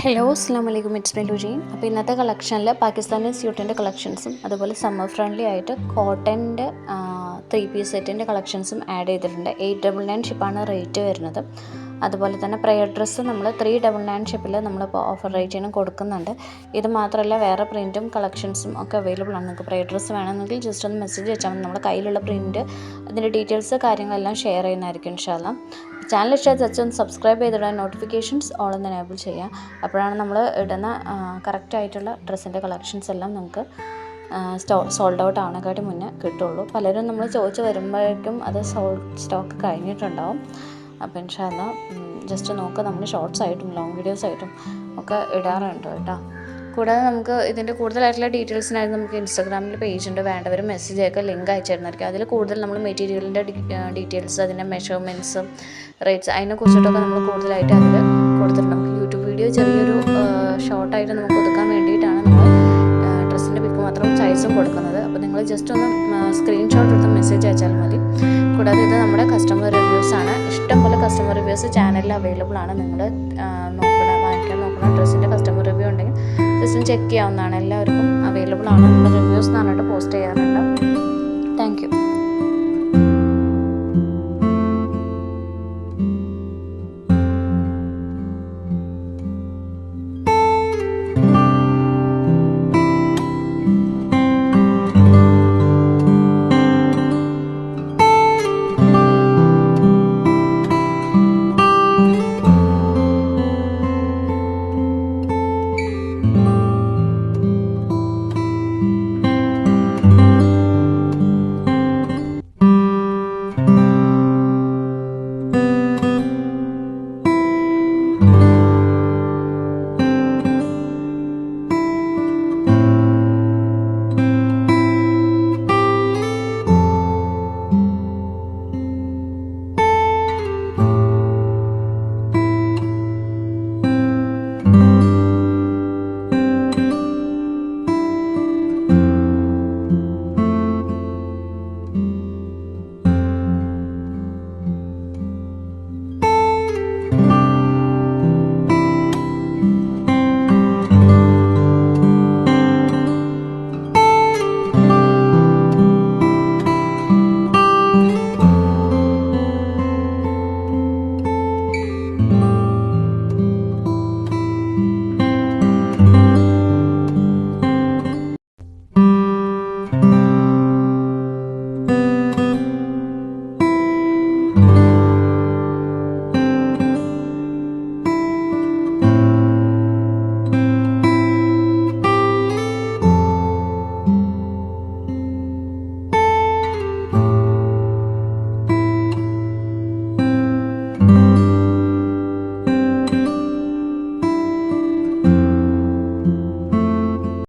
Hello അസ്സലാമു it's me ലുജീൻ. അപ്പോൾ ഇന്നത്തെ കളക്ഷനിൽ പാകിസ്ഥാനി സ്യൂട്ടിൻ്റെ കളക്ഷൻസും അതുപോലെ സമ്മർ ഫ്രണ്ട്ലി ആയിട്ട് കോട്ടൻ്റെ 3-പീസ് സെറ്റിൻ്റെ കളക്ഷൻസും ആഡ് ചെയ്തിട്ടുണ്ട്. 899 ഷിപ്പാണ് റേറ്റ് വരുന്നത്. അതുപോലെ തന്നെ പ്രയർ ഡ്രസ്സ് നമ്മൾ 399 ഷിപ്പിൽ നമ്മളിപ്പോൾ ഓഫർ റേറ്റിന് കൊടുക്കുന്നുണ്ട്. ഇത് മാത്രമല്ല വേറെ പ്രിൻറ്റും കളക്ഷൻസും ഒക്കെ അവൈലബിൾ ആണ്. നിങ്ങൾക്ക് പ്രയർ ഡ്രസ്സ് വേണമെങ്കിൽ ജസ്റ്റ് ഒന്ന് മെസ്സേജ് വെച്ചാൽ മതി. നമ്മുടെ കയ്യിലുള്ള പ്രിൻറ്റ് അതിൻ്റെ ഡീറ്റെയിൽസ് കാര്യങ്ങളെല്ലാം ഷെയർ ചെയ്യുന്നതായിരിക്കും ഇൻഷാല്ലാ. ചാനൽ ഇഷ്ടമായി ജസ്റ്റ് ഒന്ന് സബ്സ്ക്രൈബ് ചെയ്തിടാൻ നോട്ടിഫിക്കേഷൻസ് ഓൾ ഒന്ന് എനേബിൾ ചെയ്യുക. അപ്പോഴാണ് നമ്മൾ ഇടുന്ന കറക്റ്റായിട്ടുള്ള ഡ്രസ്സിൻ്റെ കളക്ഷൻസ് എല്ലാം നിങ്ങൾക്ക് സോൾഡ് ഔട്ട് ആവണേക്കാട്ടി മുന്നേ കിട്ടുള്ളൂ. പലരും നമ്മൾ ചോദിച്ച് വരുമ്പോഴേക്കും അത് സ്റ്റോക്ക് കഴിഞ്ഞിട്ടുണ്ടാവും. അപ്പോൾ ഇൻഷാല്ലാ ജസ്റ്റ് നോക്കുക, നമ്മൾ ഷോർട്സ് ആയിട്ടും ലോങ് വീഡിയോസ് ആയിട്ടും ഒക്കെ ഇടാറുണ്ട് കേട്ടോ. കൂടാതെ നമുക്ക് ഇതിൻ്റെ കൂടുതലായിട്ടുള്ള ഡീറ്റെയിൽസിനായിട്ട് നമുക്ക് ഇൻസ്റ്റാഗ്രാമിൽ പേജുണ്ട്, വേണ്ടവർ മെസ്സേജ് അയക്കുക, ലിങ്ക് അയച്ചു തരുന്നതായിരിക്കും. അതിൽ കൂടുതൽ നമ്മൾ മെറ്റീരിയലിൻ്റെ ഡീറ്റെയിൽസ്, അതിൻ്റെ മെഷർമെൻറ്റ്സ്, റേറ്റ്സ് അതിനെക്കുറിച്ചിട്ടൊക്കെ നമ്മൾ കൂടുതലായിട്ട് അതിൽ കൊടുത്തിട്ടുണ്ട്. നമുക്ക് യൂട്യൂബ് വീഡിയോ ചെറിയൊരു ഷോർട്ടായിട്ട് നമുക്ക് ഒതുക്കാൻ വേണ്ടിയിട്ടാണ് നമ്മൾ ഡ്രസ്സിൻ്റെ പിക്ക് മാത്രം സൈസും കൊടുക്കുന്നത്. അപ്പോൾ നിങ്ങൾ ജസ്റ്റ് ഒന്ന് സ്ക്രീൻഷോട്ട് എടുത്ത് മെസ്സേജ് അയച്ചാൽ മതി. കൂടാതെ ഇത് നമ്മുടെ കസ്റ്റമർ റിവ്യൂസാണ്. ഇഷ്ടംപോലെ കസ്റ്റമർ റിവ്യൂസ് ചാനലിൽ അവൈലബിൾ ആണ്. നിങ്ങൾ വാങ്ങിക്കാൻ നോക്കുന്ന ഡ്രസ്സിൻ്റെ കസ്റ്റമർ റിവ്യൂ ഉണ്ടെങ്കിൽ ജസ്റ്റ് ചെക്ക് ചെയ്യാവുന്നതാണ്. എല്ലാവർക്കും അവൈലബിൾ ആണ്. നമ്മുടെ റിവ്യൂസ് എന്ന് പറഞ്ഞിട്ട് പോസ്റ്റ് ചെയ്യാറുണ്ട്. Thank you.